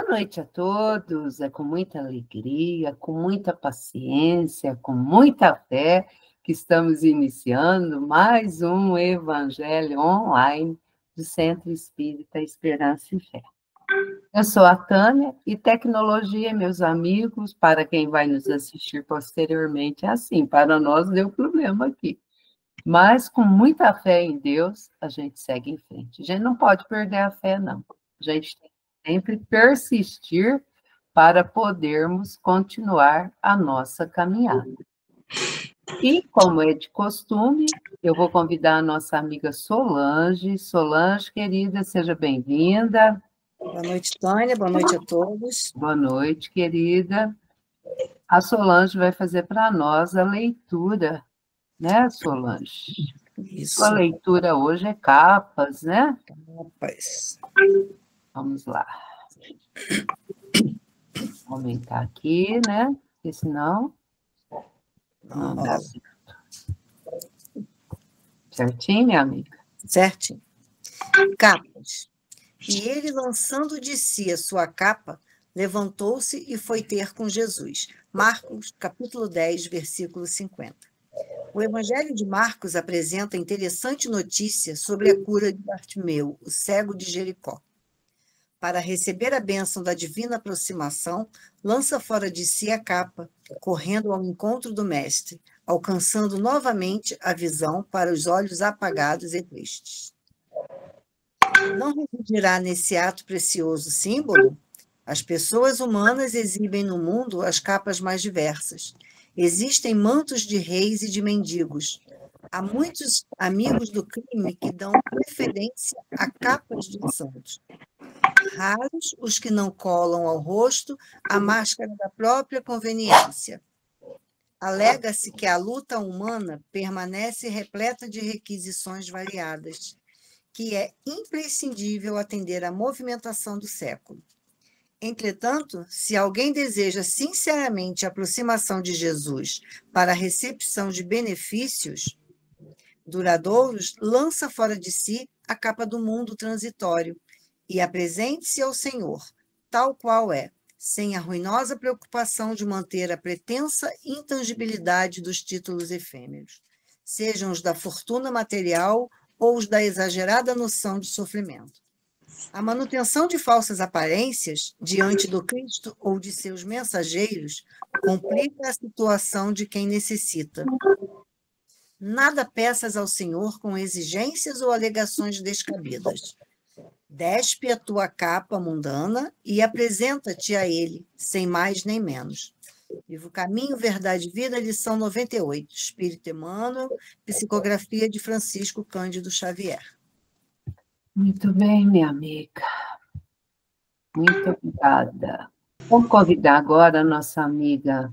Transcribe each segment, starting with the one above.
noite a todos. É com muita alegria, com muita paciência, com muita fé que estamos iniciando mais um Evangelho online do Centro Espírita Esperança e Fé. Eu sou a Tânia e tecnologia, meus amigos, para quem vai nos assistir posteriormente, é assim, para nós deu problema aqui. Mas com muita fé em Deus, a gente segue em frente. A gente não pode perder a fé, não. A gente tem que sempre persistir para podermos continuar a nossa caminhada. E, como é de costume, eu vou convidar a nossa amiga Solange. Solange, querida, seja bem-vinda. Boa noite, Tânia. Boa noite a todos. Boa noite, querida. A Solange vai fazer para nós a leitura, né, Solange? Isso. Sua leitura hoje é capas, né? Capas. Vamos lá. Vou aumentar aqui, né? Porque senão não dá certo. Certinho, minha amiga? Certinho. Capas. E ele, lançando de si a sua capa, levantou-se e foi ter com Jesus. Marcos, capítulo 10, versículo 50. O Evangelho de Marcos apresenta interessante notícia sobre a cura de Bartimeu, o cego de Jericó. Para receber a bênção da divina aproximação, lança fora de si a capa, correndo ao encontro do Mestre, alcançando novamente a visão para os olhos apagados e tristes. Não residirá nesse ato precioso símbolo? As pessoas humanas exibem no mundo as capas mais diversas. Existem mantos de reis e de mendigos. Há muitos amigos do crime que dão preferência a capas de santos. Raros os que não colam ao rosto a máscara da própria conveniência. Alega-se que a luta humana permanece repleta de requisições variadas, que é imprescindível atender à movimentação do século. Entretanto, se alguém deseja sinceramente a aproximação de Jesus para a recepção de benefícios duradouros, lança fora de si a capa do mundo transitório e apresente-se ao Senhor, tal qual é, sem a ruinosa preocupação de manter a pretensa intangibilidade dos títulos efêmeros, sejam os da fortuna material ou os da exagerada noção de sofrimento. A manutenção de falsas aparências diante do Cristo ou de seus mensageiros complica a situação de quem necessita. Nada peças ao Senhor com exigências ou alegações descabidas. Despe a tua capa mundana e apresenta-te a Ele, sem mais nem menos. Livro Caminho, Verdade e Vida, lição 98, Espírito Emmanuel, psicografia de Francisco Cândido Xavier. Muito bem, minha amiga. Muito obrigada. Vamos convidar agora a nossa amiga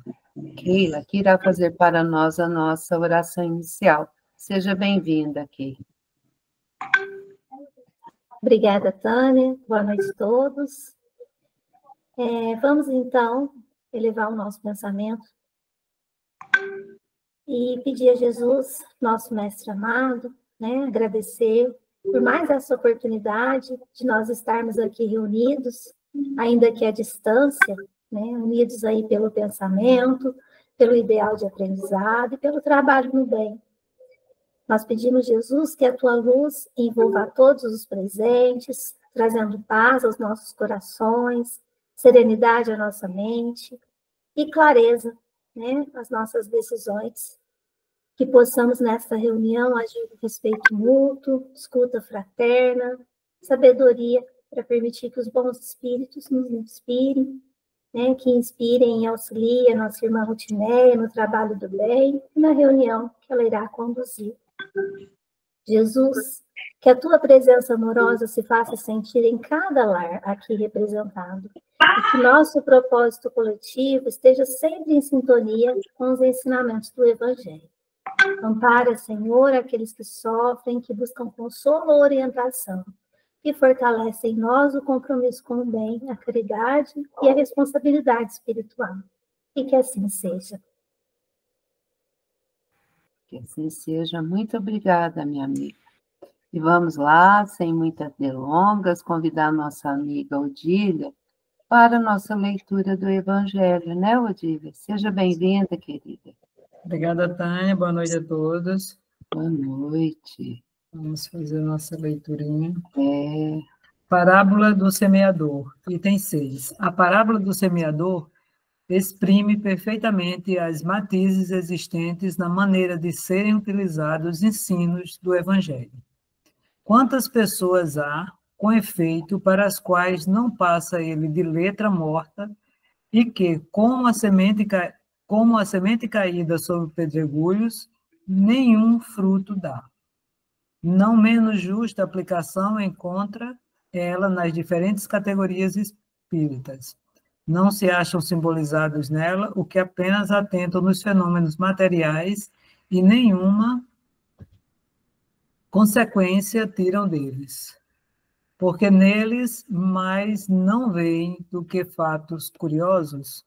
Keila, que irá fazer para nós a nossa oração inicial. Seja bem-vinda, Keila. Obrigada, Tânia. Boa noite a todos. Vamos, então, elevar o nosso pensamento e pedir a Jesus, nosso mestre amado, agradecer por mais essa oportunidade de nós estarmos aqui reunidos, ainda que à distância, unidos aí pelo pensamento, pelo ideal de aprendizado e pelo trabalho no bem. Nós pedimos, Jesus, que a tua luz envolva a todos os presentes, trazendo paz aos nossos corações, serenidade à nossa mente e clareza, às nossas decisões. Que possamos, nesta reunião, agir com respeito mútuo, escuta fraterna, sabedoria, para permitir que os bons espíritos nos inspirem, que inspirem e auxiliem a nossa irmã Rutineia no trabalho do bem e na reunião que ela irá conduzir. Jesus, que a tua presença amorosa se faça sentir em cada lar aqui representado, e que nosso propósito coletivo esteja sempre em sintonia com os ensinamentos do Evangelho. Ampara, Senhor, aqueles que sofrem, que buscam consolo ou orientação, que fortalece em nós o compromisso com o bem, a caridade e a responsabilidade espiritual. E que assim seja. Que assim seja. Muito obrigada, minha amiga. E vamos lá, sem muitas delongas, convidar a nossa amiga Odília para a nossa leitura do Evangelho, né, Odívia? Seja bem-vinda, querida. Obrigada, Tânia. Boa noite a todos. Boa noite. Vamos fazer a nossa leiturinha. É, Parábola do semeador, item 6. A parábola do semeador exprime perfeitamente as matizes existentes na maneira de serem utilizados os ensinos do Evangelho. Quantas pessoas há, com efeito, para as quais não passa ele de letra morta e que, como a semente caída sobre pedregulhos, nenhum fruto dá. Não menos justa aplicação encontra ela nas diferentes categorias espíritas. Não se acham simbolizados nela o que apenas atentam nos fenômenos materiais e nenhuma consequência tiram deles, porque neles mais não veem do que fatos curiosos.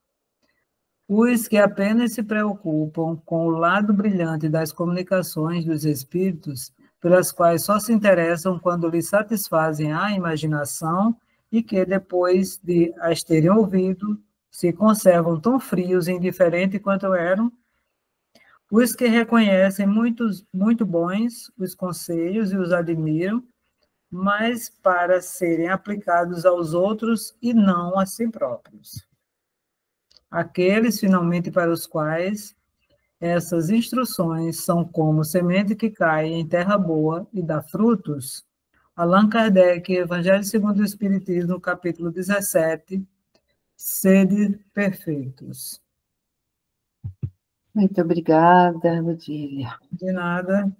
Os que apenas se preocupam com o lado brilhante das comunicações dos espíritos, pelas quais só se interessam quando lhes satisfazem a imaginação e que, depois de as terem ouvido, se conservam tão frios e indiferentes quanto eram. Os que reconhecem muito bons os conselhos e os admiram, mas para serem aplicados aos outros e não a si próprios. Aqueles, finalmente, para os quais essas instruções são como semente que cai em terra boa e dá frutos. Allan Kardec, Evangelho segundo o Espiritismo, capítulo 17, sede perfeitos. muito obrigada, Odívia. De nada.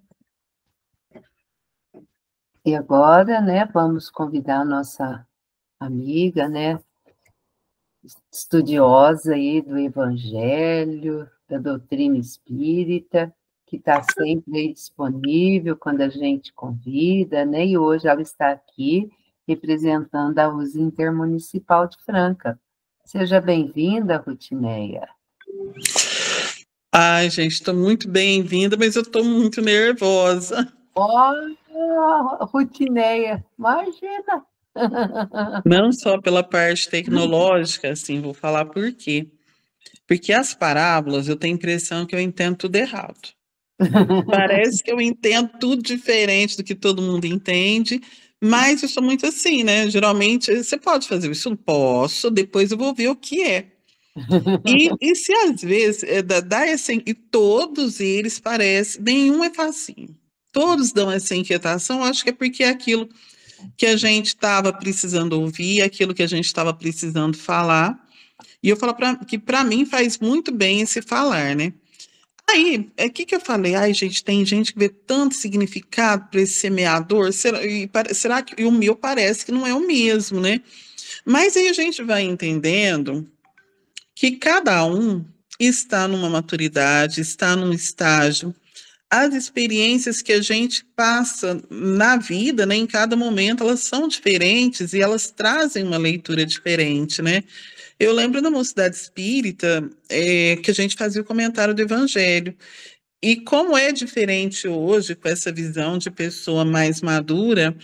E agora, né, vamos convidar a nossa amiga, né, estudiosa aí do Evangelho, da doutrina espírita, que está sempre aí disponível quando a gente convida, né, e hoje ela está aqui representando a USA Intermunicipal de Franca. Seja bem-vinda, Rutineia. Ai, gente, estou muito bem-vinda, mas eu estou muito nervosa. Olha, Rutineia, imagina! Não só pela parte tecnológica, assim, vou falar por quê. Porque as parábolas, eu tenho a impressão que eu entendo tudo errado. Parece que eu entendo tudo diferente do que todo mundo entende, mas eu sou muito assim, né? Geralmente, você pode fazer isso? Posso, depois eu vou ver o que é. E se às vezes dá assim, e todos eles parecem, nenhum é facinho. Todos dão essa inquietação, acho que é porque é aquilo que a gente estava precisando ouvir, aquilo que a gente estava precisando falar. E eu falo que para mim faz muito bem esse falar, né? Aí, o que eu falei? Ai, gente, tem gente que vê tanto significado para esse semeador, será que o meu parece que não é o mesmo, né? Mas aí a gente vai entendendo que cada um está numa maturidade, está num estágio. As experiências que a gente passa na vida, né, em cada momento, elas são diferentes e elas trazem uma leitura diferente, né? Eu lembro da Mocidade Espírita, que a gente fazia o comentário do Evangelho. E como é diferente hoje, com essa visão de pessoa mais madura,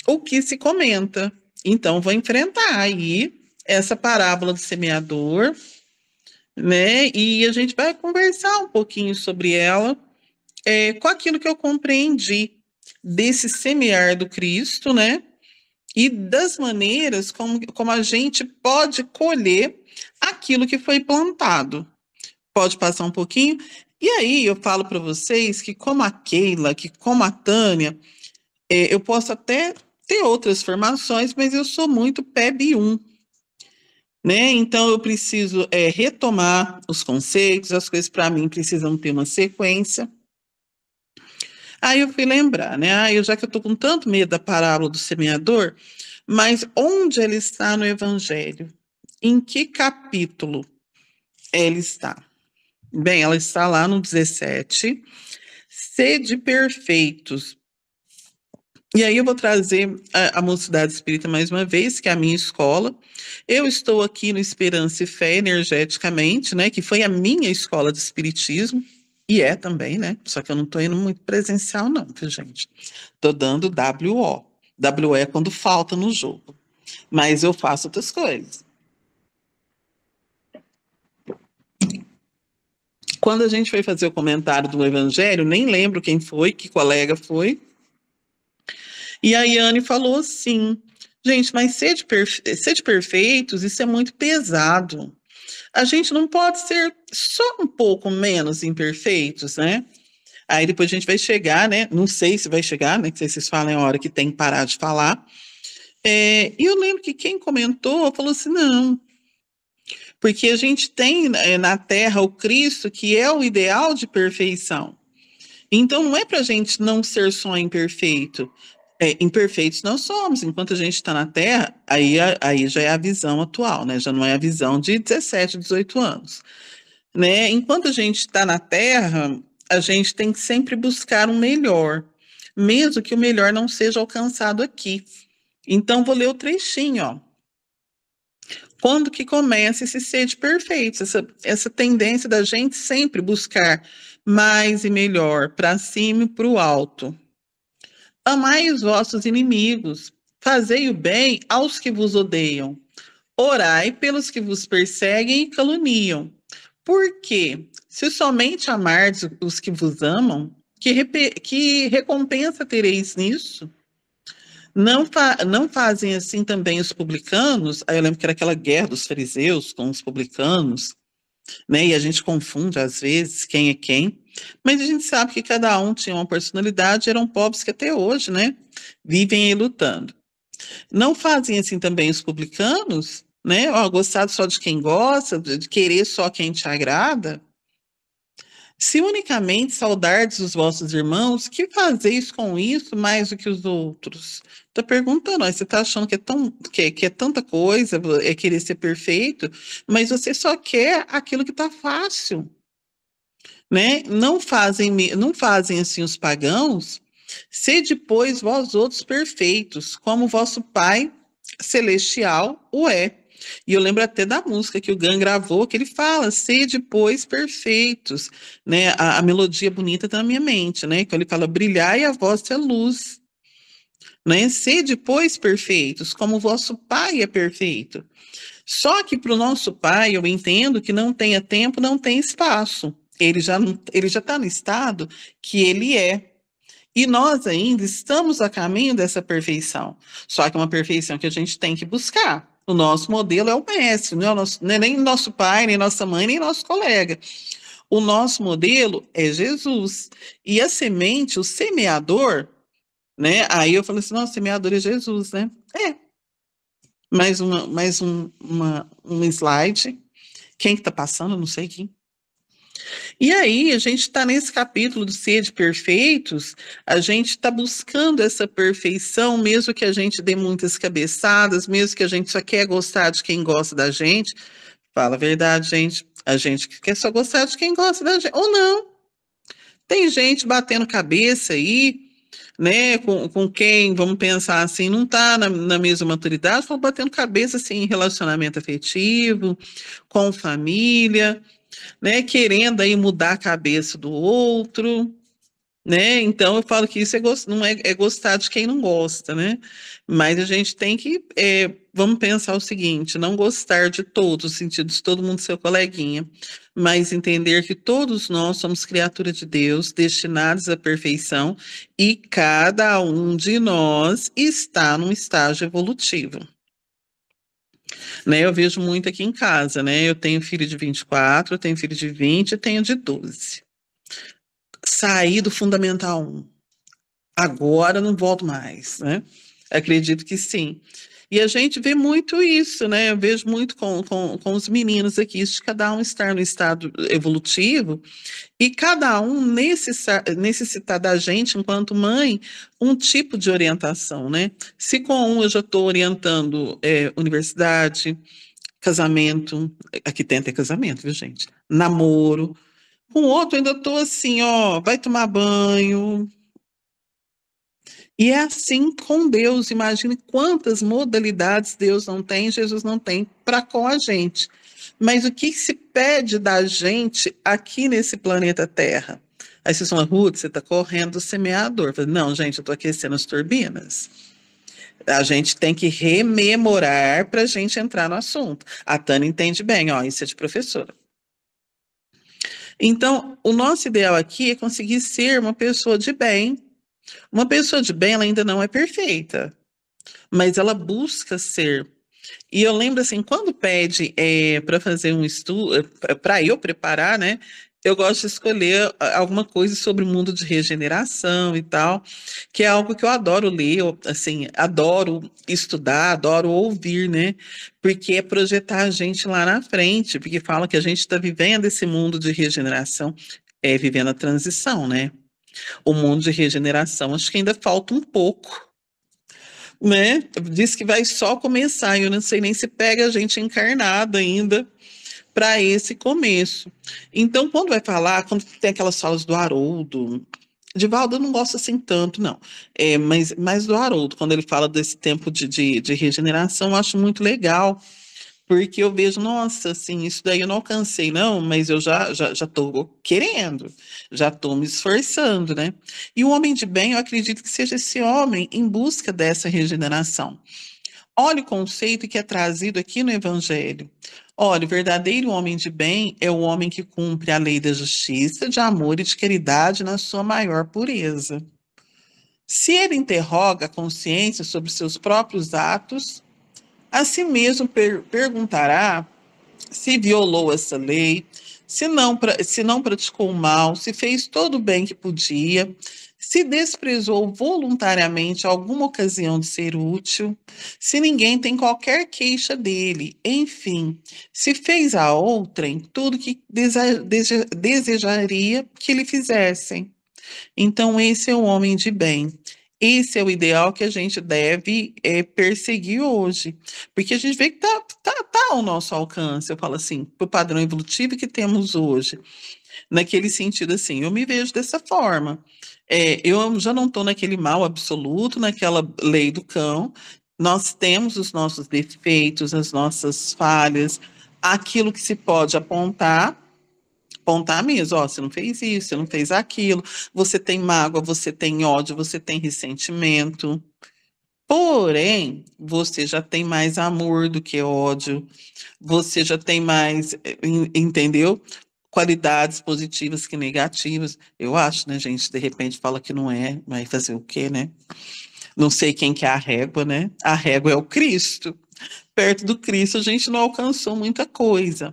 o que se comenta. Então, vou enfrentar aí essa parábola do semeador, né? E a gente vai conversar um pouquinho sobre ela, com aquilo que eu compreendi desse semear do Cristo, né? E das maneiras como a gente pode colher aquilo que foi plantado. Pode passar um pouquinho? E aí eu falo para vocês que como a Keila, que como a Tânia, eu posso até ter outras formações, mas eu sou muito PEB 1. Né? Então eu preciso retomar os conceitos, as coisas para mim precisam ter uma sequência. Aí eu fui lembrar, né? Já que eu estou com tanto medo da parábola do semeador, mas onde ela está no Evangelho? Em que capítulo ela está? Bem, ela está lá no 17, sede perfeitos. E aí eu vou trazer a Mocidade Espírita mais uma vez, que é a minha escola. Eu estou aqui no Esperança e Fé Energeticamente, né? Que foi a minha escola de espiritismo. E é também, né? Só que eu não estou indo muito presencial, não, viu, gente? Estou dando WO. WO é quando falta no jogo. Mas eu faço outras coisas. Quando a gente foi fazer o comentário do Evangelho, nem lembro quem foi, que colega foi, e a Yane falou assim, gente, mas ser de perfeitos, isso é muito pesado. A gente não pode ser só um pouco menos imperfeitos, né? Aí depois a gente vai chegar, né? Não sei se vai chegar, né? Que vocês falam a hora que tem que parar de falar. E eu lembro que quem comentou falou assim, não, porque a gente tem na Terra o Cristo, que é o ideal de perfeição. Então não é para a gente não ser só imperfeito. Imperfeitos nós somos, enquanto a gente está na Terra, aí já é a visão atual, né? Já não é a visão de 17, 18 anos. Né? Enquanto a gente está na Terra, a gente tem que sempre buscar um melhor, mesmo que o melhor não seja alcançado aqui. Então, vou ler o trechinho, ó. Quando que começa esse sede perfeito, essa tendência da gente sempre buscar mais e melhor, para cima e para o alto. Amai os vossos inimigos, fazei o bem aos que vos odeiam, orai pelos que vos perseguem e caluniam. Por quê? Se somente amardes os que vos amam, que recompensa tereis nisso? Não fazem assim também os publicanos? Aí eu lembro que era aquela guerra dos fariseus com os publicanos, né? E a gente confunde às vezes quem é quem. Mas a gente sabe que cada um tinha uma personalidade, eram pobres que até hoje, né? Vivem aí lutando. Não fazem assim também os publicanos, né? Ó, gostar só de quem gosta, de querer só quem te agrada. Se unicamente saudardes os vossos irmãos, que fazeis com isso mais do que os outros? Está perguntando, ó, você está achando que é tanta coisa, é querer ser perfeito, mas você só quer aquilo que está fácil, né? Não fazem assim os pagãos, sede, pois, vós outros perfeitos, como vosso Pai celestial o é. E eu lembro até da música que o Gan gravou, que ele fala, sede, pois, perfeitos, né? A melodia bonita está na minha mente, né? Que ele fala, brilhai a vossa luz, né? Sede, pois, perfeitos, como o vosso Pai é perfeito. Só que para o nosso Pai, eu entendo que não tenha tempo, não tem espaço. Ele já está no estado que ele é. E nós ainda estamos a caminho dessa perfeição. Só que é uma perfeição que a gente tem que buscar. O nosso modelo é o mestre, não é nem nosso pai, nem nossa mãe, nem nosso colega. O nosso modelo é Jesus. E a semente, o semeador, né? Aí eu falei assim, nossa, o semeador é Jesus, né? Mais um slide. Quem que tá passando? Não sei quem. E aí, a gente está nesse capítulo do ser de perfeitos, a gente está buscando essa perfeição, mesmo que a gente dê muitas cabeçadas, mesmo que a gente só quer gostar de quem gosta da gente. Fala a verdade, gente. A gente quer só gostar de quem gosta da gente. Ou não. Tem gente batendo cabeça aí, né, com quem, vamos pensar assim, não está na mesma maturidade, estão batendo cabeça assim, em relacionamento afetivo, com família, né, querendo aí mudar a cabeça do outro, né? Então eu falo que isso não é gostar de quem não gosta, né? Mas a gente tem que, vamos pensar o seguinte, não gostar de todos os sentidos, todo mundo seu coleguinha, mas entender que todos nós somos criaturas de Deus, destinados à perfeição, e cada um de nós está num estágio evolutivo. Né, eu vejo muito aqui em casa, né? Eu tenho filho de 24, eu tenho filho de 20 e tenho de 12. Saí do Fundamental 1. Agora não volto mais, né? Acredito que sim. E a gente vê muito isso, né? Eu vejo muito com os meninos aqui, de cada um estar no estado evolutivo e cada um necessitar da gente, enquanto mãe, um tipo de orientação, né? Se com um eu já estou orientando universidade, casamento, aqui tem até casamento, viu, gente? Namoro. Com outro ainda estou assim, ó, vai tomar banho. E é assim com Deus, imagine quantas modalidades Deus não tem, Jesus não tem para com a gente. Mas o que se pede da gente aqui nesse planeta Terra? Aí vocês falam, Ruth, você está correndo do semeador. Eu falei, não, gente, eu estou aquecendo as turbinas. A gente tem que rememorar para a gente entrar no assunto. A Tânia entende bem, ó, isso é de professora. Então, o nosso ideal aqui é conseguir ser uma pessoa de bem. Uma pessoa de bem, ela ainda não é perfeita, mas ela busca ser. E eu lembro assim, quando pede para fazer um estudo, para eu preparar, né? Eu gosto de escolher alguma coisa sobre o mundo de regeneração e tal, que é algo que eu adoro ler, assim, adoro estudar, adoro ouvir, né? Porque é projetar a gente lá na frente, porque fala que a gente está vivendo esse mundo de regeneração, vivendo a transição, né? O mundo de regeneração, acho que ainda falta um pouco, né? Diz que vai só começar, e eu não sei nem se pega a gente encarnada ainda para esse começo. Então, quando vai falar, quando tem aquelas falas do Haroldo, Divaldo eu não gosto assim tanto, não. Mas do Haroldo, quando ele fala desse tempo de regeneração, eu acho muito legal, porque eu vejo, nossa, assim, isso daí eu não alcancei, não, mas eu já estou querendo, já estou me esforçando, né? E o homem de bem, eu acredito que seja esse homem em busca dessa regeneração. Olha o conceito que é trazido aqui no Evangelho. Olha, o verdadeiro homem de bem é o homem que cumpre a lei da justiça, de amor e de caridade na sua maior pureza. Se ele interroga a consciência sobre seus próprios atos, a si mesmo perguntará se violou essa lei, se não praticou o mal, se fez todo o bem que podia, se desprezou voluntariamente alguma ocasião de ser útil, se ninguém tem qualquer queixa dele, enfim, se fez a outrem tudo que desejaria que lhe fizessem. Então, esse é o homem de bem. Esse é o ideal que a gente deve perseguir hoje. Porque a gente vê que tá ao nosso alcance, eu falo assim, para o padrão evolutivo que temos hoje. Naquele sentido, assim, eu me vejo dessa forma. Eu já não estou naquele mal absoluto, naquela lei do cão. Nós temos os nossos defeitos, as nossas falhas, aquilo que se pode apontar mesmo, ó, você não fez isso, você não fez aquilo, você tem mágoa, você tem ódio, você tem ressentimento. Porém, você já tem mais amor do que ódio, você já tem mais, entendeu? Qualidades positivas que negativas. Eu acho, né, gente? De repente fala que não é, vai fazer o quê, né? Não sei quem que é a régua, né? A régua é o Cristo. Perto do Cristo a gente não alcançou muita coisa.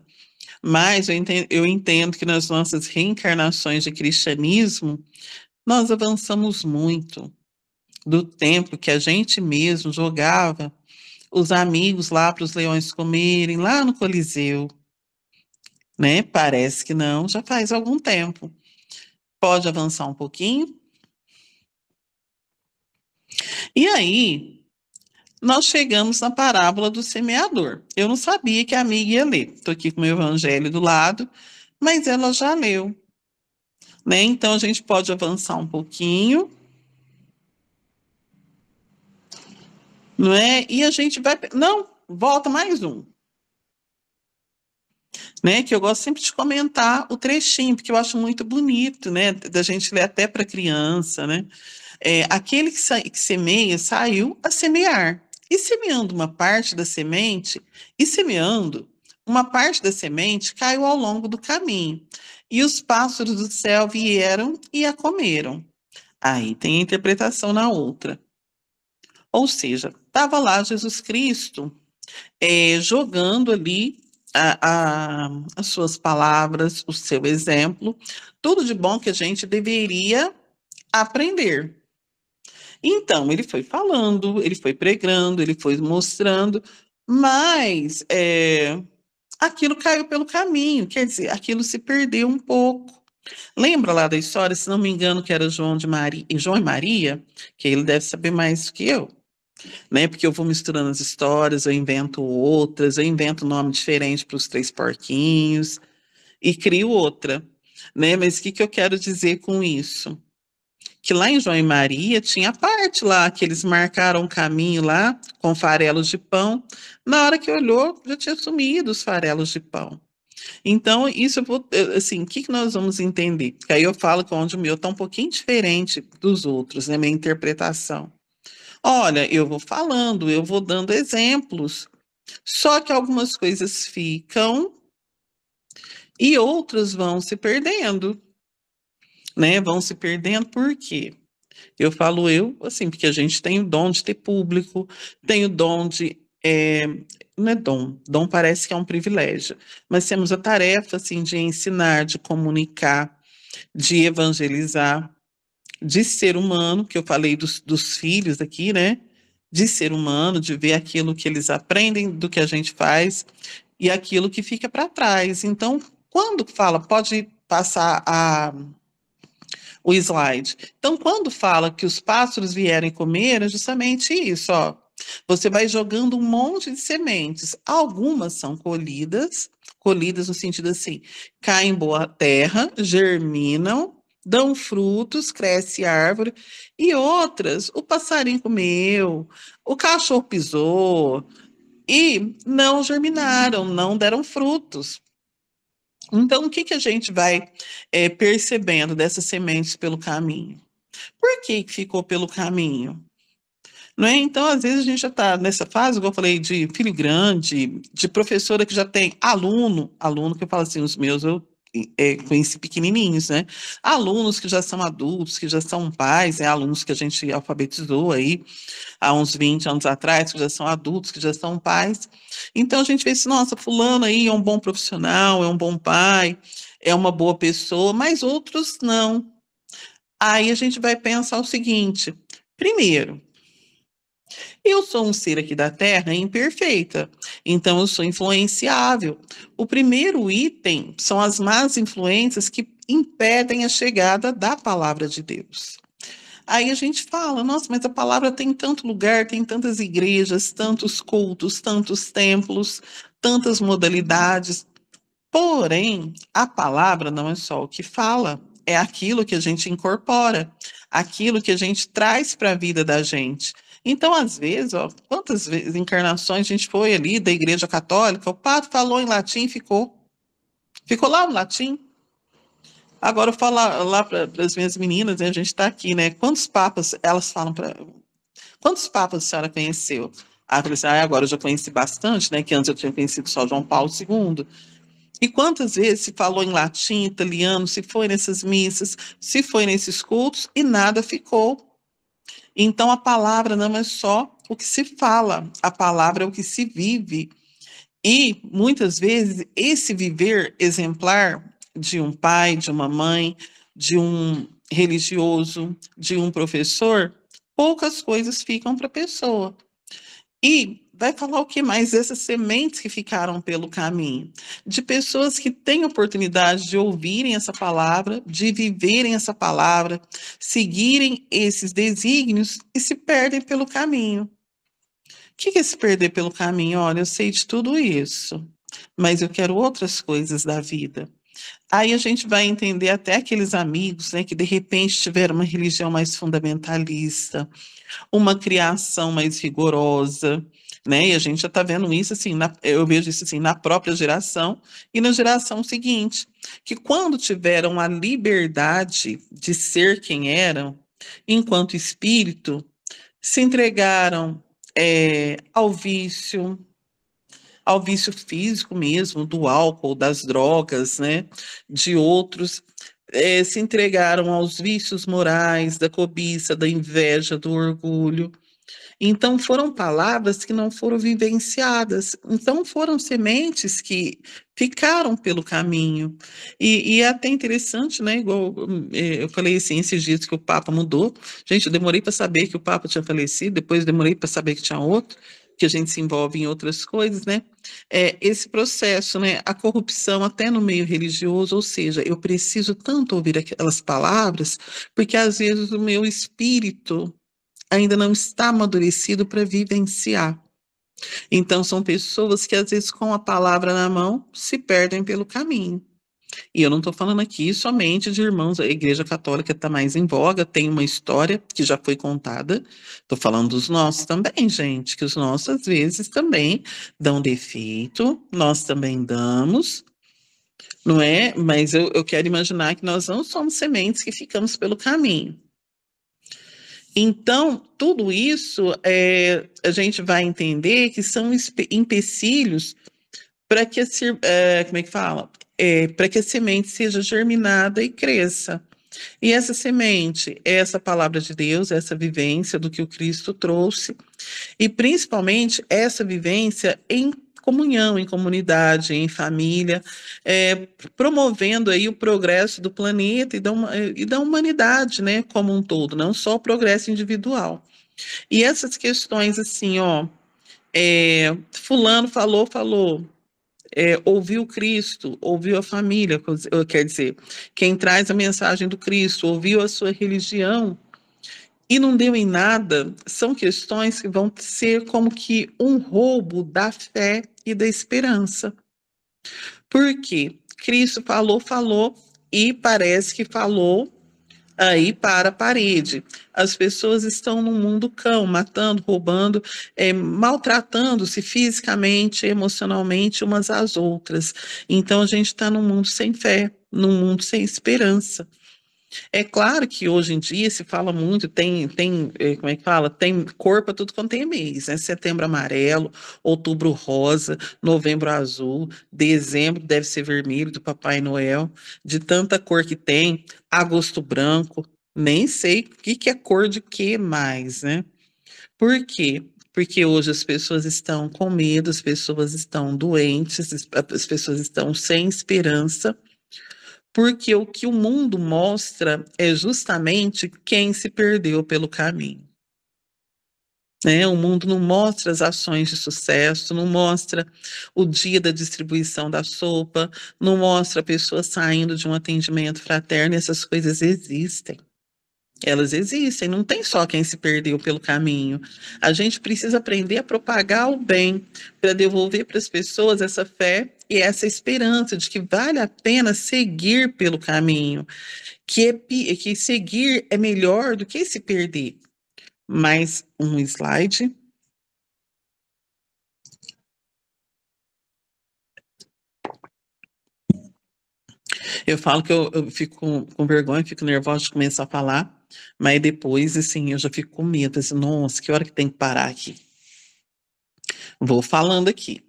Mas eu entendo que nas nossas reencarnações de cristianismo, nós avançamos muito do tempo que a gente mesmo jogava os amigos lá para os leões comerem, lá no Coliseu, né? Parece que não, já faz algum tempo. Pode avançar um pouquinho? E aí, nós chegamos na parábola do semeador. Eu não sabia que a amiga ia ler. Estou aqui com o meu evangelho do lado, mas ela já leu. Né? Então, a gente pode avançar um pouquinho, não é? E a gente vai... Não, volta mais um. Né? Que eu gosto sempre de comentar o trechinho, porque eu acho muito bonito, né? Da gente ler até para criança, né? Aquele que semeia saiu a semear. E semeando uma parte da semente, caiu ao longo do caminho. E os pássaros do céu vieram e a comeram. Aí tem a interpretação na outra. Ou seja, estava lá Jesus Cristo jogando ali as suas palavras, o seu exemplo, tudo de bom que a gente deveria aprender. Então, ele foi falando, ele foi pregando, ele foi mostrando, mas aquilo caiu pelo caminho, quer dizer, aquilo se perdeu um pouco. Lembra lá da história, se não me engano, que era João e Maria, que ele deve saber mais do que eu, né? Porque eu vou misturando as histórias, eu invento outras, eu invento nome diferente para os 3 porquinhos e crio outra, né? Mas o que eu quero dizer com isso? Que lá em João e Maria tinha a parte lá que eles marcaram um caminho lá com farelos de pão. Na hora que olhou, já tinha sumido os farelos de pão. Então, isso assim, o que nós vamos entender? Porque aí eu falo que onde o meu está um pouquinho diferente dos outros, né? Minha interpretação. Olha, eu vou falando, eu vou dando exemplos. Só que algumas coisas ficam e outros vão se perdendo, né? Vão se perdendo por quê? Eu falo assim, porque a gente tem o dom de ter público, tem o dom de, não é dom parece que é um privilégio, mas temos a tarefa, assim, de ensinar, de comunicar, de evangelizar, de ser humano, que eu falei dos filhos aqui, né? De ser humano, de ver aquilo que eles aprendem do que a gente faz e aquilo que fica para trás. Então, quando fala, pode passar o slide. Então, quando fala que os pássaros vieram comer, é justamente isso, ó. Você vai jogando um monte de sementes. Algumas são colhidas no sentido assim, caem em boa terra, germinam, dão frutos, cresce árvore, e outras, o passarinho comeu, o cachorro pisou, e não germinaram, não deram frutos. Então, o que que a gente vai percebendo dessas sementes pelo caminho? Por que ficou pelo caminho? Não é? Então, às vezes, a gente já está nessa fase, como eu falei, de filho grande, de professora que já tem aluno que eu falo assim, os meus eu conheci pequenininhos, né? Alunos que já são adultos, que já são pais, alunos que a gente alfabetizou aí há uns 20 anos atrás, que já são adultos, que já são pais. Então, a gente vê assim, nossa, fulano aí é um bom profissional, é um bom pai, é uma boa pessoa, mas outros não. Aí a gente vai pensar o seguinte, primeiro, eu sou um ser aqui da Terra imperfeita, então eu sou influenciável. O primeiro item são as más influências que impedem a chegada da palavra de Deus. Aí a gente fala, nossa, mas a palavra tem tanto lugar, tem tantas igrejas, tantos cultos, tantos templos, tantas modalidades. Porém, a palavra não é só o que fala, é aquilo que a gente incorpora, aquilo que a gente traz para a vida da gente. Então, às vezes, ó, quantas vezes, encarnações a gente foi ali da Igreja Católica, o padre falou em latim e ficou lá no latim. Agora, eu falo lá para as minhas meninas, né, a gente está aqui, né? Quantos papas elas falam para. Quantos papas a senhora conheceu? Ah, eu falei assim, agora eu já conheci bastante, né? Que antes eu tinha conhecido só João Paulo II. E quantas vezes se falou em latim, italiano, se foi nessas missas, se foi nesses cultos e nada ficou. Então a palavra não é só o que se fala, a palavra é o que se vive. E muitas vezes esse viver exemplar de um pai, de uma mãe, de um religioso, de um professor, poucas coisas ficam para a pessoa. E vai falar o que mais? Essas sementes que ficaram pelo caminho, de pessoas que têm oportunidade de ouvirem essa palavra, de viverem essa palavra, seguirem esses desígnios e se perdem pelo caminho. O que é se perder pelo caminho? Olha, eu sei de tudo isso, mas eu quero outras coisas da vida. Aí a gente vai entender até aqueles amigos, né, que de repente tiveram uma religião mais fundamentalista, uma criação mais rigorosa, né? E a gente já está vendo isso assim, eu vejo isso assim na própria geração e na geração seguinte, que quando tiveram a liberdade de ser quem eram, enquanto espírito, se entregaram ao vício físico mesmo, do álcool, das drogas, né? De outros. Se entregaram aos vícios morais, da cobiça, da inveja, do orgulho. Então, foram palavras que não foram vivenciadas. Então, foram sementes que ficaram pelo caminho. E é até interessante, né? Igual eu falei assim, esses dias que o Papa mudou. Gente, eu demorei para saber que o Papa tinha falecido, depois demorei para saber que tinha outro, que a gente se envolve em outras coisas, né? Esse processo, né? A corrupção até no meio religioso, ou seja, eu preciso tanto ouvir aquelas palavras, porque às vezes o meu espírito ainda não está amadurecido para vivenciar. Então, são pessoas que, às vezes, com a palavra na mão, se perdem pelo caminho. E eu não estou falando aqui somente de irmãos, a Igreja Católica está mais em voga, tem uma história que já foi contada. Estou falando dos nossos também, gente, que os nossos, às vezes, também dão defeito, nós também damos, não é? Mas eu quero imaginar que nós não somos sementes que ficamos pelo caminho. Então, tudo isso a gente vai entender que são empecilhos para que, como é que fala? para que a semente seja germinada e cresça. E essa semente é essa palavra de Deus, essa vivência do que o Cristo trouxe, e principalmente essa vivência em comunhão, em comunidade, em família, promovendo aí o progresso do planeta e da humanidade, né, como um todo, não só o progresso individual. E essas questões assim, ó, fulano falou, ouviu Cristo, ouviu a família, quer dizer, quem traz a mensagem do Cristo, ouviu a sua religião e não deu em nada, são questões que vão ser como que um roubo da fé e da esperança. Por quê? Cristo falou e parece que falou aí para a parede. As pessoas estão no mundo cão, matando, roubando, maltratando-se fisicamente, emocionalmente umas às outras. Então a gente está num mundo sem fé, num mundo sem esperança. É claro que hoje em dia se fala muito, como é que fala? Tem cor para tudo quanto tem mês, né? Setembro amarelo, outubro rosa, novembro azul, dezembro deve ser vermelho do Papai Noel, de tanta cor que tem, agosto branco, nem sei o que é cor de que mais, né? Por quê? Porque hoje as pessoas estão com medo, as pessoas estão doentes, as pessoas estão sem esperança, porque o que o mundo mostra é justamente quem se perdeu pelo caminho. O mundo não mostra as ações de sucesso, não mostra o dia da distribuição da sopa, não mostra a pessoa saindo de um atendimento fraterno, essas coisas existem. Elas existem, não tem só quem se perdeu pelo caminho. A gente precisa aprender a propagar o bem para devolver para as pessoas essa fé e essa esperança de que vale a pena seguir pelo caminho, que seguir é melhor do que se perder. Mais um slide. Eu falo que eu fico com vergonha, fico nervosa de começar a falar, mas depois, assim, eu já fico com medo. Assim, nossa, que hora que tem que parar aqui? Vou falando aqui.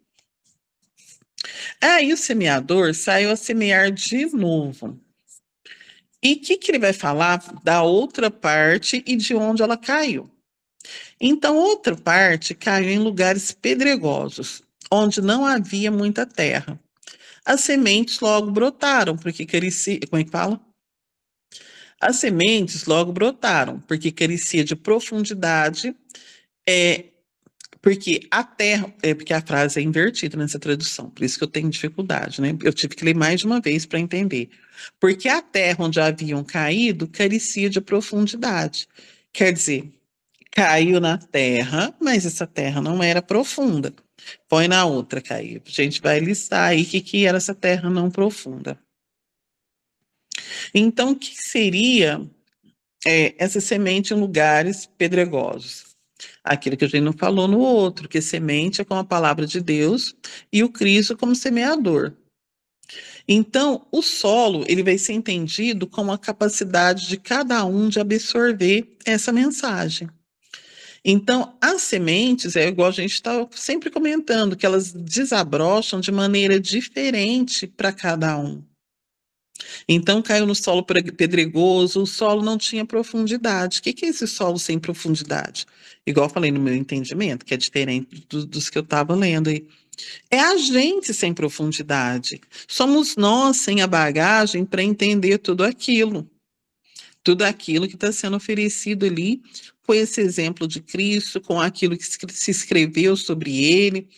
Aí o semeador saiu a semear de novo. E o que ele vai falar da outra parte e de onde ela caiu? Então, outra parte caiu em lugares pedregosos, onde não havia muita terra. As sementes logo brotaram, porque carecia. Como é que fala? As sementes logo brotaram, porque carecia de profundidade, porque a terra, porque a frase é invertida nessa tradução, por isso que eu tenho dificuldade, né? Eu tive que ler mais de uma vez para entender. Porque a terra onde haviam caído carecia de profundidade. Quer dizer, caiu na terra, mas essa terra não era profunda. Põe na outra, caiu. A gente vai listar aí o que era essa terra não profunda. Então, o que seria essa semente em lugares pedregosos? Aquilo que a gente não falou no outro, que semente é com a palavra de Deus e o Cristo como semeador. Então, o solo, ele vai ser entendido como a capacidade de cada um de absorver essa mensagem. Então, as sementes, é igual a gente está sempre comentando, que elas desabrocham de maneira diferente para cada um. Então, caiu no solo pedregoso, o solo não tinha profundidade. O que é esse solo sem profundidade? Igual eu falei no meu entendimento, que é diferente dos que eu estava lendo aí. É a gente sem profundidade. Somos nós sem a bagagem para entender tudo aquilo. Tudo aquilo que está sendo oferecido ali, com esse exemplo de Cristo, com aquilo que se escreveu sobre ele,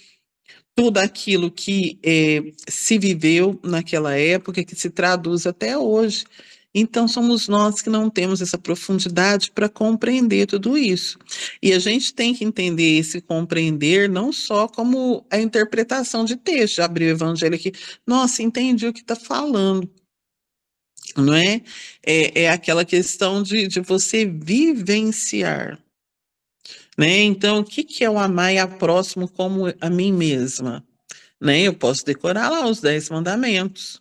tudo aquilo que se viveu naquela época, que se traduz até hoje. Então, somos nós que não temos essa profundidade para compreender tudo isso. E a gente tem que entender esse compreender não só como a interpretação de texto. Já abri o evangelho aqui, nossa, entendi o que está falando. Não é? É aquela questão de você vivenciar. Né? Então, o que é o amar e a próximo como a mim mesma? Né? Eu posso decorar lá os 10 mandamentos.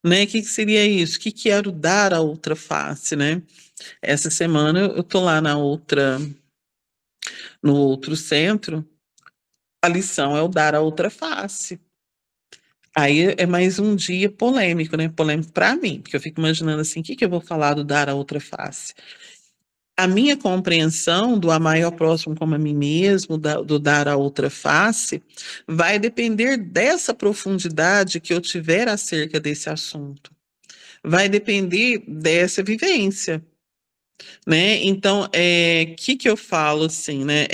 Né? O que seria isso? O que quero dar a outra face, né? Essa semana eu tô lá no outro centro, a lição é o dar a outra face. Aí é mais um dia polêmico, né? Polêmico para mim, porque eu fico imaginando assim, o que que eu vou falar do dar a outra face? A minha compreensão do amar ao próximo como a mim mesmo, do dar a outra face, vai depender dessa profundidade que eu tiver acerca desse assunto. Vai depender dessa vivência, né? Então, que eu falo assim, né?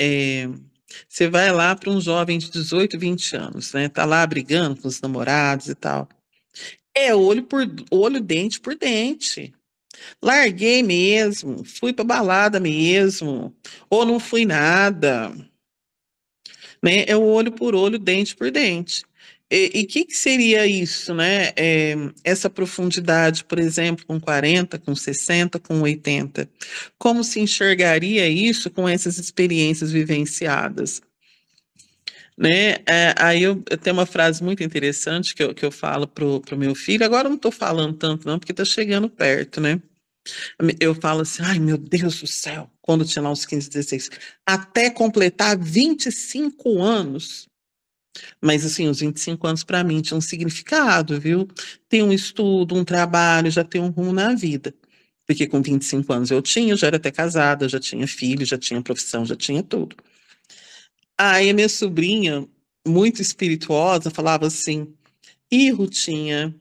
Você vai lá para um jovem de 18, 20 anos, né? Tá lá brigando com os namorados e tal. É olho por olho, dente por dente. Larguei mesmo, fui pra balada mesmo, ou não fui nada, né? É o olho por olho, dente por dente. E que seria isso, né? Essa profundidade, por exemplo, com 40, com 60, com 80. Como se enxergaria isso com essas experiências vivenciadas? Né? Aí eu tenho uma frase muito interessante que eu falo pro meu filho. Agora eu não estou falando tanto, não, porque está chegando perto, né? Eu falo assim, ai meu Deus do céu, quando eu tinha lá uns 15, 16, até completar 25 anos. Mas assim, os 25 anos para mim tinham um significado, viu? Tem um estudo, um trabalho, já tem um rumo na vida. Porque com 25 anos eu já era até casada, já tinha filho, já tinha profissão, já tinha tudo. Aí a minha sobrinha, muito espirituosa, falava assim, ih, Rutinha,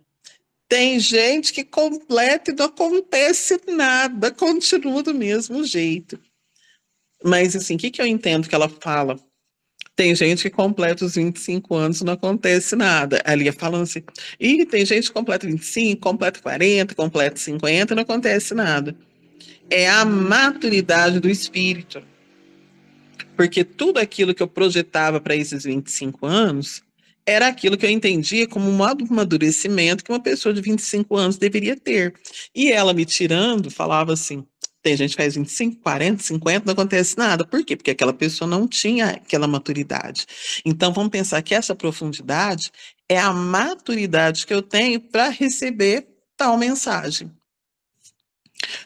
tem gente que completa e não acontece nada, continua do mesmo jeito. Mas, assim, o que eu entendo que ela fala? Tem gente que completa os 25 anos e não acontece nada. Ali ia falando assim, e tem gente que completa 25, completa 40, completa 50 e não acontece nada. É a maturidade do espírito. Porque tudo aquilo que eu projetava para esses 25 anos era aquilo que eu entendia como um amadurecimento que uma pessoa de 25 anos deveria ter. E ela me tirando, falava assim: tem gente que faz 25, 40, 50, não acontece nada. Por quê? Porque aquela pessoa não tinha aquela maturidade. Então vamos pensar que essa profundidade é a maturidade que eu tenho para receber tal mensagem.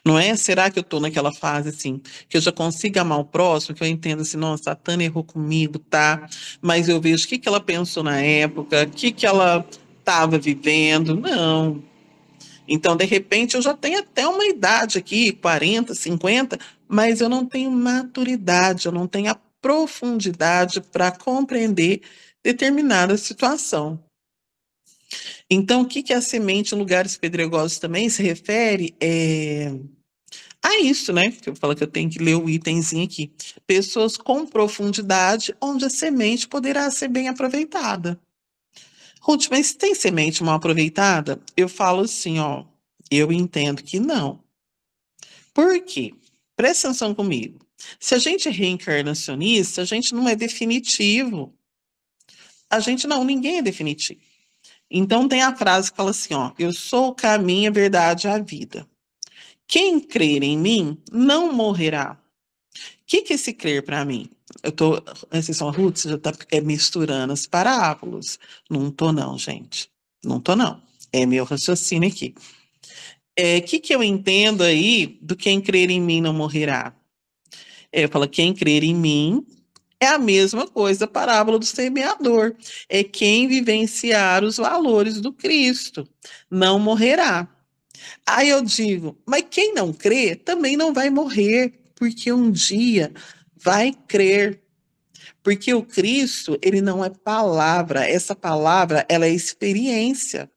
Não é? Será que eu estou naquela fase assim, que eu já consigo amar o próximo, que eu entendo assim, nossa, a Tânia errou comigo, tá? Mas eu vejo o que ela pensou na época, o que ela estava vivendo. Não. Então, de repente, eu já tenho até uma idade aqui, 40, 50, mas eu não tenho maturidade, eu não tenho a profundidade para compreender determinada situação. Então, o que a semente em lugares pedregosos também se refere? A isso, né? Que eu falo que eu tenho que ler o itemzinho aqui. Pessoas com profundidade, onde a semente poderá ser bem aproveitada. Ruth, mas tem semente mal aproveitada? Eu falo assim, ó, eu entendo que não. Por quê? Presta atenção comigo. Se a gente é reencarnacionista, a gente não é definitivo. A gente não, ninguém é definitivo. Então tem a frase que fala assim, ó, eu sou o caminho, a verdade e a vida. Quem crer em mim não morrerá. O que é esse crer para mim? Eu tô, assim, só Ruth, você já está misturando as parábolas. Não tô não, gente. Não tô não. É meu raciocínio aqui. Que eu entendo aí do quem crer em mim não morrerá? Eu falo, quem crer em mim é a mesma coisa, a parábola do semeador. É quem vivenciar os valores do Cristo. Não morrerá. Aí eu digo, mas quem não crê também não vai morrer, porque um dia vai crer. Porque o Cristo, ele não é palavra, essa palavra, ela é experiência.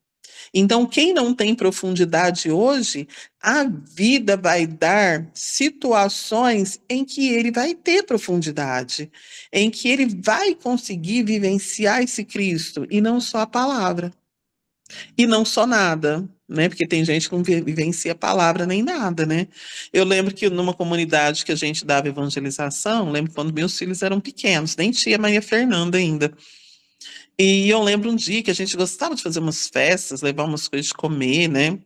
Então, quem não tem profundidade hoje, a vida vai dar situações em que ele vai ter profundidade, em que ele vai conseguir vivenciar esse Cristo, e não só a palavra. E não só nada, né? Porque tem gente que não vivencia a palavra nem nada, né? Eu lembro que numa comunidade que a gente dava evangelização, lembro quando meus filhos eram pequenos, nem tinha Maria Fernanda ainda. E eu lembro um dia que a gente gostava de fazer umas festas, levar umas coisas de comer, né?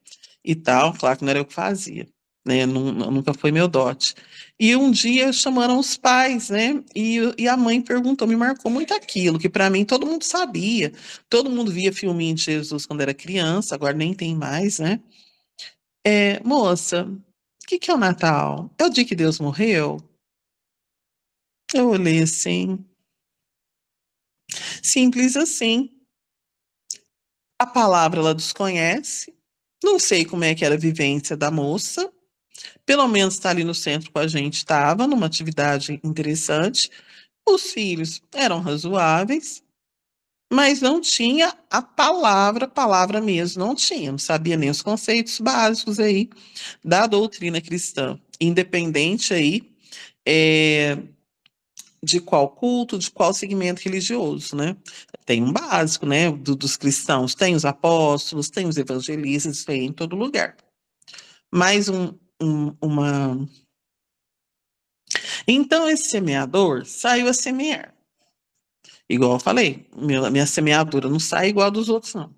E tal, claro que não era eu que fazia, né? Nunca foi meu dote. E um dia chamaram os pais, né? E a mãe perguntou, me marcou muito aquilo, que para mim todo mundo sabia. Todo mundo via filminho de Jesus quando era criança, agora nem tem mais, né? Moça, o que é o Natal? É o dia que Deus morreu? Eu olhei assim, simples assim. A palavra ela desconhece, não sei como é que era a vivência da moça, pelo menos está ali no centro com a gente, estava numa atividade interessante. Os filhos eram razoáveis, mas não tinha a palavra mesmo, não tinha, não sabia nem os conceitos básicos aí da doutrina cristã, independente aí de qual culto, de qual segmento religioso, né? Tem um básico, né, dos cristãos, tem os apóstolos, tem os evangelistas, tem em todo lugar. Mais uma... Então, esse semeador saiu a semear. Igual eu falei, minha semeadura não sai igual a dos outros, não.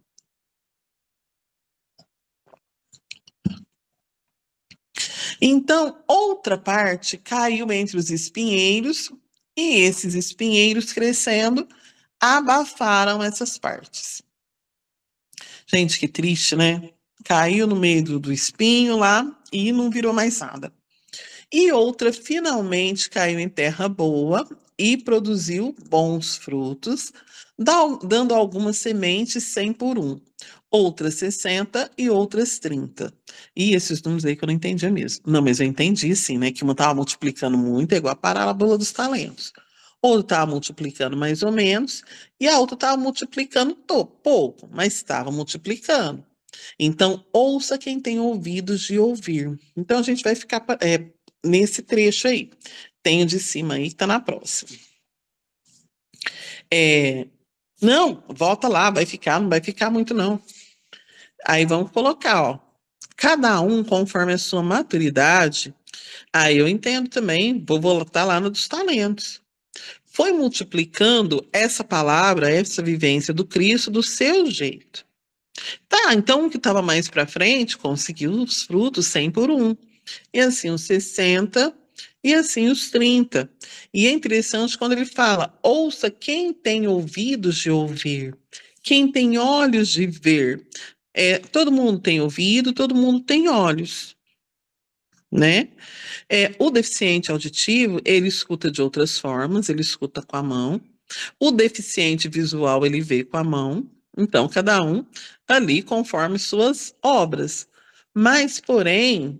Então, outra parte caiu entre os espinheiros, e esses espinheiros crescendo abafaram essas partes. Gente, que triste, né? Caiu no meio do espinho lá e não virou mais nada. E outra finalmente caiu em terra boa e produziu bons frutos, dando algumas sementes 100 por 1, outras 60 e outras 30. E esses números aí que eu não entendia mesmo. Não, mas eu entendi sim, né? Que uma estava multiplicando muito, é igual a parábola dos talentos. Outra estava multiplicando mais ou menos, e a outra estava multiplicando pouco, mas estava multiplicando. Então, ouça quem tem ouvidos de ouvir. Então, a gente vai ficar nesse trecho aí. Tem o de cima aí, que está na próxima. Não, volta lá, vai ficar, não vai ficar muito não. Aí vamos colocar, ó. Cada um conforme a sua maturidade. Aí eu entendo também, vou voltar lá no dos talentos. Foi multiplicando essa palavra, essa vivência do Cristo do seu jeito. Tá, então o que estava mais para frente conseguiu os frutos 100 por 1. E assim os 60 e assim os 30. E é interessante quando ele fala: ouça quem tem ouvidos de ouvir, quem tem olhos de ver. Todo mundo tem ouvido, todo mundo tem olhos, né? O deficiente auditivo, ele escuta de outras formas, ele escuta com a mão. O deficiente visual, ele vê com a mão. Então, cada um ali conforme suas obras. Mas, porém,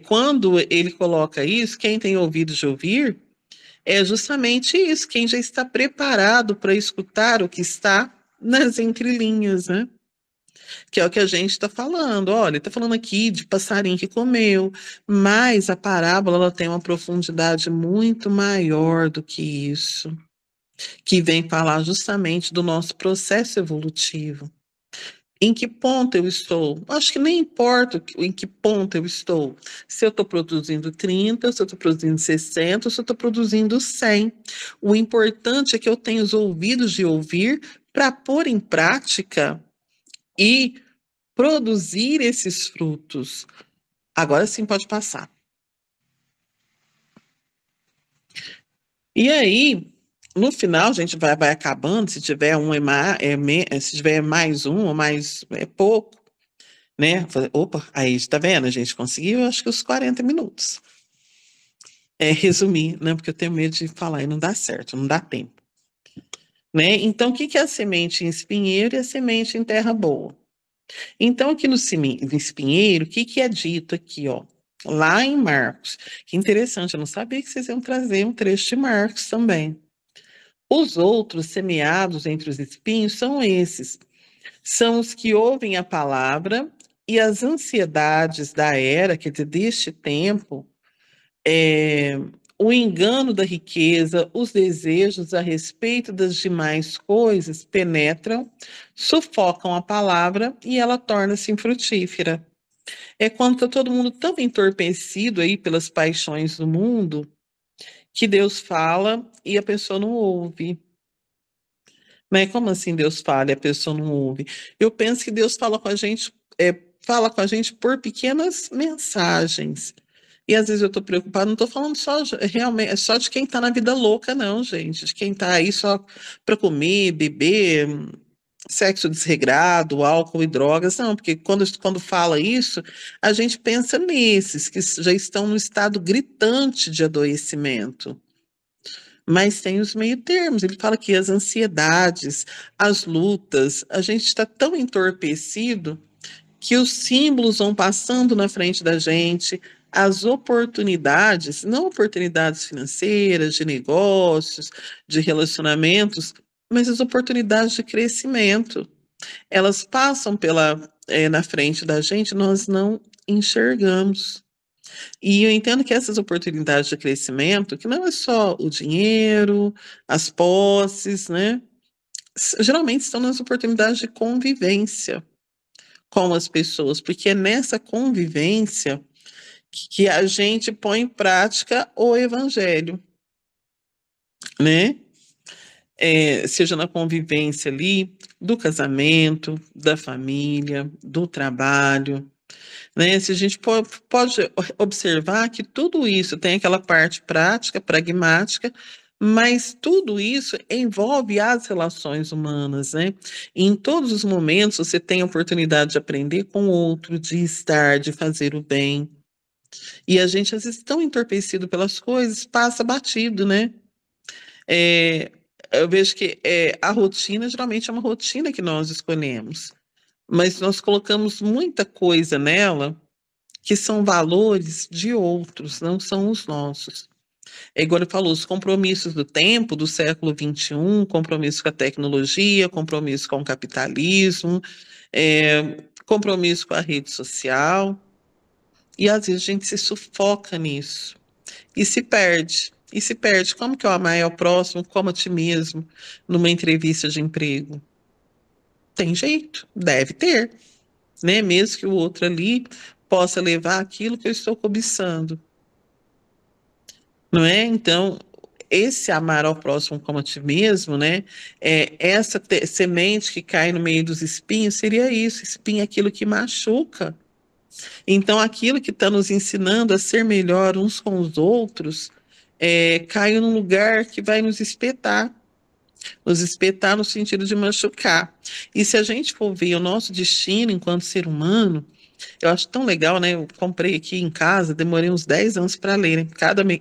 quando ele coloca isso, quem tem ouvido de ouvir, é justamente isso, quem já está preparado para escutar o que está nas entrelinhas, né? Que é o que a gente está falando. Olha, está falando aqui de passarinho que comeu, mas a parábola ela tem uma profundidade muito maior do que isso, que vem falar justamente do nosso processo evolutivo. Em que ponto eu estou? Acho que nem importa em que ponto eu estou. Se eu estou produzindo 30, se eu estou produzindo 60, se eu estou produzindo 100. O importante é que eu tenha os ouvidos de ouvir para pôr em prática e produzir esses frutos. Agora sim pode passar. E aí, no final, a gente vai acabando, se tiver se tiver mais um ou mais pouco, né? Opa, aí está vendo? A gente conseguiu, acho que os 40 minutos. Resumir, né? Porque eu tenho medo de falar e não dá certo, não dá tempo. Né? Então, o que é a semente em espinheiro e a semente em terra boa? Então, aqui no espinheiro, o que é dito aqui, ó? Lá em Marcos. Que interessante, eu não sabia que vocês iam trazer um trecho de Marcos também. Os outros semeados entre os espinhos são esses. São os que ouvem a palavra e as ansiedades da era, quer dizer, deste tempo, o engano da riqueza, os desejos a respeito das demais coisas penetram, sufocam a palavra e ela torna-se infrutífera. É quando está todo mundo tão entorpecido aí pelas paixões do mundo que Deus fala e a pessoa não ouve. Mas como assim Deus fala e a pessoa não ouve? Eu penso que Deus fala com a gente por pequenas mensagens. E às vezes eu estou preocupada, não estou falando realmente, só de quem está na vida louca, não, gente. De quem está aí só para comer, beber, sexo desregrado, álcool e drogas, não, porque quando fala isso, a gente pensa nesses que já estão no estado gritante de adoecimento. mas tem os meio termos. Ele fala que as ansiedades, as lutas, a gente está tão entorpecido que os símbolos vão passando na frente da gente, as oportunidades, não oportunidades financeiras, de negócios, de relacionamentos, mas as oportunidades de crescimento. Elas passam na frente da gente, nós não enxergamos. E eu entendo que essas oportunidades de crescimento, que não é só o dinheiro, as posses, né? Geralmente estão nas oportunidades de convivência com as pessoas, porque é nessa convivência que a gente põe em prática o evangelho, né? Seja na convivência ali do casamento, da família, do trabalho, né? Se a gente pode observar que tudo isso tem aquela parte prática, pragmática, mas tudo isso envolve as relações humanas, né? E em todos os momentos você tem a oportunidade de aprender com o outro, de estar, de fazer o bem. E a gente, às vezes, tão entorpecido pelas coisas, passa batido, né? É, eu vejo que a rotina, geralmente, é uma rotina que nós escolhemos, mas nós colocamos muita coisa nela que são valores de outros, não são os nossos. É igual ele falou, os compromissos do tempo, do século XXI, compromisso com a tecnologia, compromisso com o capitalismo, compromisso com a rede social, e às vezes a gente se sufoca nisso, e se perde. E se perde. Como que eu amar ao próximo, como a ti mesmo, numa entrevista de emprego? Tem jeito, deve ter, né? Mesmo que o outro ali possa levar aquilo que eu estou cobiçando, não é? Então, esse amar ao próximo como a ti mesmo, né? Essa semente que cai no meio dos espinhos seria isso. Espinho é aquilo que machuca. Então, aquilo que está nos ensinando a ser melhor uns com os outros, cai num lugar que vai nos espetar no sentido de machucar. E se a gente for ver o nosso destino enquanto ser humano, eu acho tão legal, né? Eu comprei aqui em casa, demorei uns 10 anos para ler, né?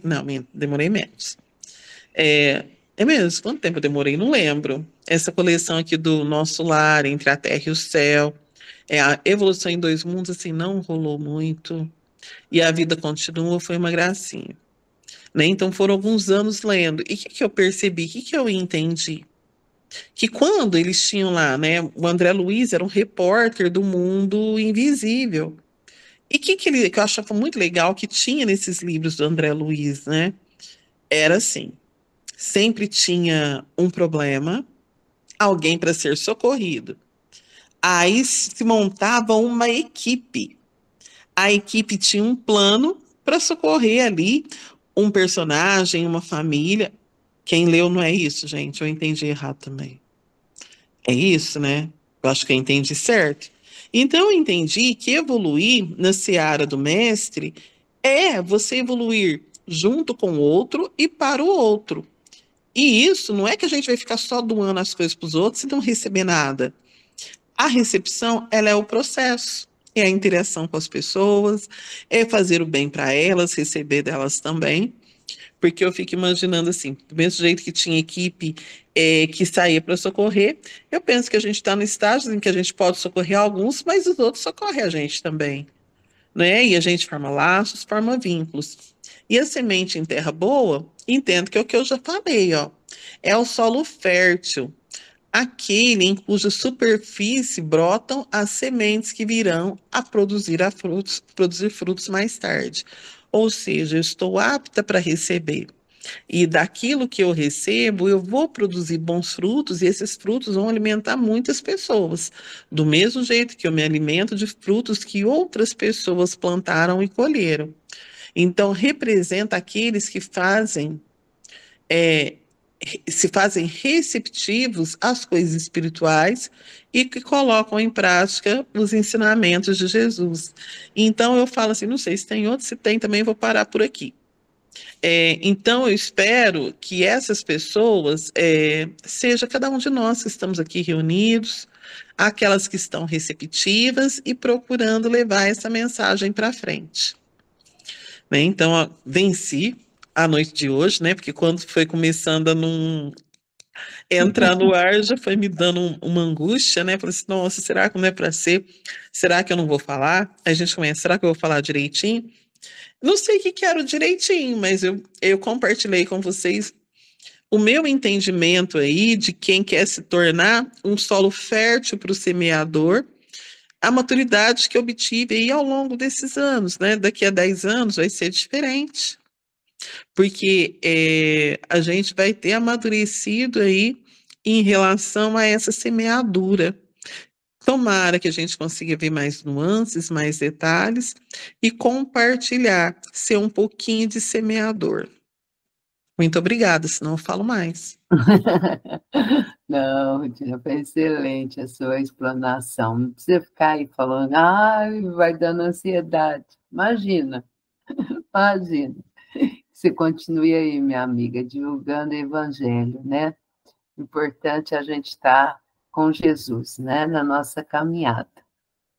Não, demorei menos. É mesmo, quanto tempo eu demorei? Não lembro. Essa coleção aqui do Nosso Lar, Entre a Terra e o Céu, a Evolução em Dois Mundos, assim, não rolou muito. E A Vida Continua foi uma gracinha, né? Então foram alguns anos lendo. E o que eu percebi? O que eu entendi? Que quando eles tinham lá, né? O André Luiz era um repórter do Mundo Invisível. E o que eu achava muito legal que tinha nesses livros do André Luiz, né? Era assim, sempre tinha um problema, alguém para ser socorrido. Aí se montava uma equipe. A equipe tinha um plano para socorrer ali um personagem, uma família. Quem leu não é isso, gente. Eu entendi errado também. É isso, né? Eu acho que eu entendi certo. Então, eu entendi que evoluir na seara do mestre é você evoluir junto com o outro e para o outro. E isso não é que a gente vai ficar só doando as coisas para os outros e não receber nada. A recepção, ela é o processo, é a interação com as pessoas, é fazer o bem para elas, receber delas também. Porque eu fico imaginando assim, do mesmo jeito que tinha equipe que saía para socorrer, eu penso que a gente está no estágio em que a gente pode socorrer alguns, mas os outros socorrem a gente também, né? E a gente forma laços, forma vínculos. E a semente em terra boa, entendo que é o que eu já falei, ó, é o solo fértil, aquele em cuja superfície brotam as sementes que virão a produzir frutos mais tarde. Ou seja, eu estou apta para receber. E daquilo que eu recebo, eu vou produzir bons frutos, e esses frutos vão alimentar muitas pessoas. Do mesmo jeito que eu me alimento de frutos que outras pessoas plantaram e colheram. Então, representa aqueles que se fazem receptivos às coisas espirituais e que colocam em prática os ensinamentos de Jesus. Então, eu falo assim, não sei se tem outro, se tem também vou parar por aqui. Então, eu espero que essas pessoas, seja cada um de nós que estamos aqui reunidos, aquelas que estão receptivas e procurando levar essa mensagem para frente. Né? Então, venci a noite de hoje, né? Porque quando foi começando a não entrar no ar, já foi me dando uma angústia, né? Falei assim, nossa, será que não é para ser? Será que eu não vou falar? Aí a gente começa, será que eu vou falar direitinho? Não sei o que quero direitinho, mas eu compartilhei com vocês o meu entendimento aí de quem quer se tornar um solo fértil para o semeador, a maturidade que eu obtive aí ao longo desses anos, né? Daqui a 10 anos vai ser diferente, porque a gente vai ter amadurecido aí em relação a essa semeadura. Tomara que a gente consiga ver mais nuances, mais detalhes e compartilhar, ser um pouquinho de semeador. Muito obrigada, senão eu falo mais. Não, Rutina, foi excelente a sua explanação. Não precisa ficar aí falando, ai, vai dando ansiedade. Imagina, imagina. Você continue aí, minha amiga, divulgando o evangelho, né? Importante a gente estar com Jesus, né, na nossa caminhada.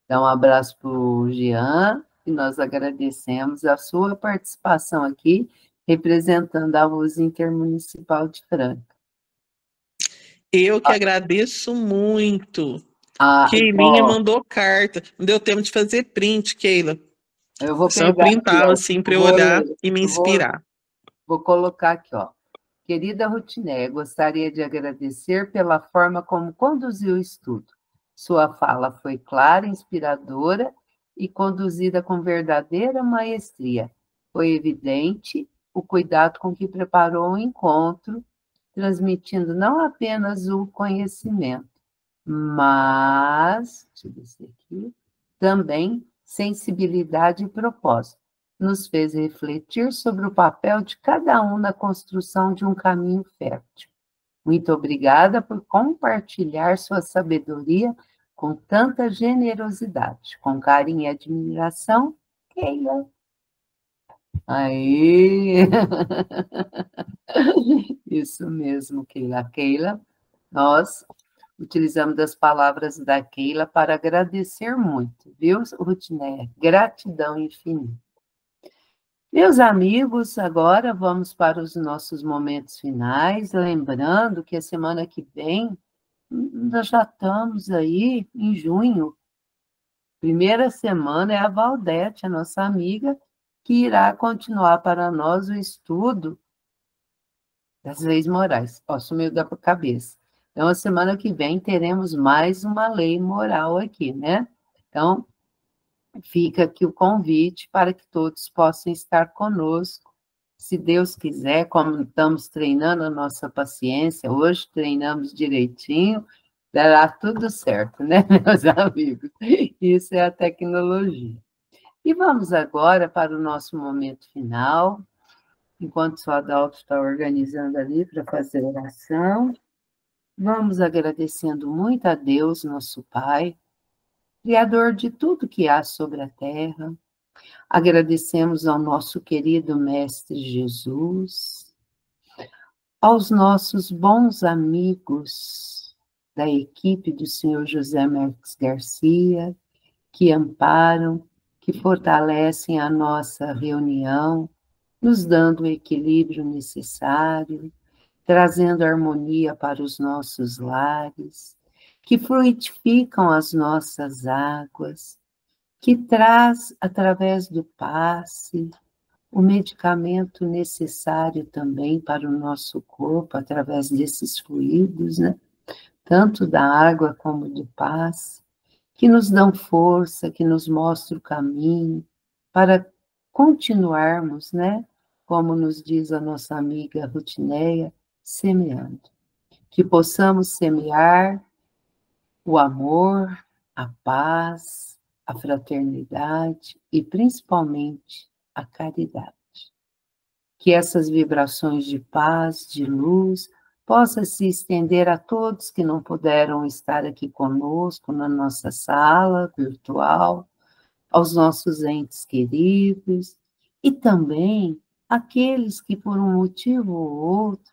Então, um abraço para o Jean, e nós agradecemos a sua participação aqui, representando a Voz Intermunicipal de Franca. Eu que agradeço muito. Ah, Keilinha mandou carta. Não deu tempo de fazer print, Keila. eu vou Só pegar aqui, printá-la ó, assim para eu olhar e me inspirar. Vou colocar aqui, ó. Querida Rutineia, gostaria de agradecer pela forma como conduziu o estudo. Sua fala foi clara, inspiradora e conduzida com verdadeira maestria. Foi evidente o cuidado com que preparou o encontro, transmitindo não apenas o conhecimento, mas, deixa eu descer aqui, também sensibilidade e propósito. Nos fez refletir sobre o papel de cada um na construção de um caminho fértil. Muito obrigada por compartilhar sua sabedoria com tanta generosidade. Com carinho e admiração, Keila. Aí! Isso mesmo, Keila. Keila, nós utilizamos as palavras da Keila para agradecer muito, viu, Rutineia? Gratidão infinita. Meus amigos, agora vamos para os nossos momentos finais, lembrando que a semana que vem, nós já estamos aí em junho. Primeira semana é a Valdete, a nossa amiga, que irá continuar para nós o estudo das leis morais. Ó, sumiu da cabeça. Então, a semana que vem teremos mais uma lei moral aqui, né? Então, fica aqui o convite para que todos possam estar conosco. Se Deus quiser, como estamos treinando a nossa paciência, hoje treinamos direitinho, dará tudo certo, né, meus amigos? Isso é a tecnologia. E vamos agora para o nosso momento final, enquanto o Adalto está organizando ali para fazer oração. Vamos agradecendo muito a Deus, nosso Pai, Criador de tudo que há sobre a terra. Agradecemos ao nosso querido Mestre Jesus, aos nossos bons amigos da equipe do Senhor José Marques Garcia, que amparam, que fortalecem a nossa reunião, nos dando o equilíbrio necessário, trazendo harmonia para os nossos lares, que fluidificam as nossas águas, que traz, através do passe, o medicamento necessário também para o nosso corpo, através desses fluidos, né? Tanto da água como do passe, que nos dão força, que nos mostram o caminho para continuarmos, né? Como nos diz a nossa amiga Rutineia, semeando. Que possamos semear o amor, a paz, a fraternidade e, principalmente, a caridade. Que essas vibrações de paz, de luz, possam se estender a todos que não puderam estar aqui conosco na nossa sala virtual, aos nossos entes queridos e também aqueles que, por um motivo ou outro,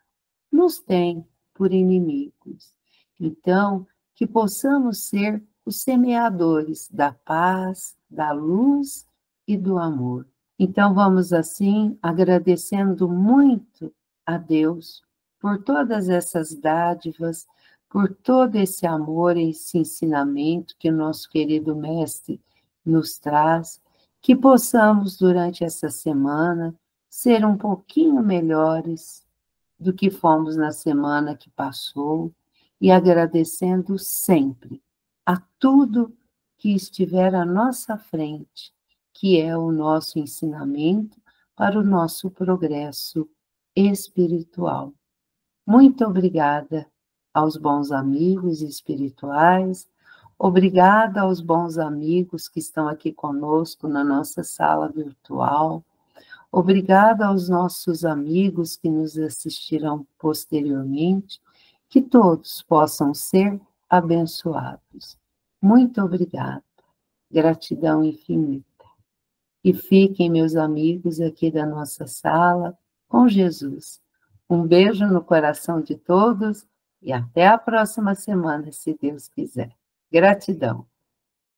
nos têm por inimigos. Então, que possamos ser os semeadores da paz, da luz e do amor. Então, vamos assim, agradecendo muito a Deus por todas essas dádivas, por todo esse amor, esse ensinamento que o nosso querido Mestre nos traz, que possamos, durante essa semana, ser um pouquinho melhores do que fomos na semana que passou, e agradecendo sempre a tudo que estiver à nossa frente, que é o nosso ensinamento para o nosso progresso espiritual. Muito obrigada aos bons amigos espirituais, obrigada aos bons amigos que estão aqui conosco na nossa sala virtual, obrigada aos nossos amigos que nos assistirão posteriormente, que todos possam ser abençoados. Muito obrigada, gratidão infinita. E fiquem, meus amigos, aqui da nossa sala, com Jesus. Um beijo no coração de todos e até a próxima semana, se Deus quiser. Gratidão.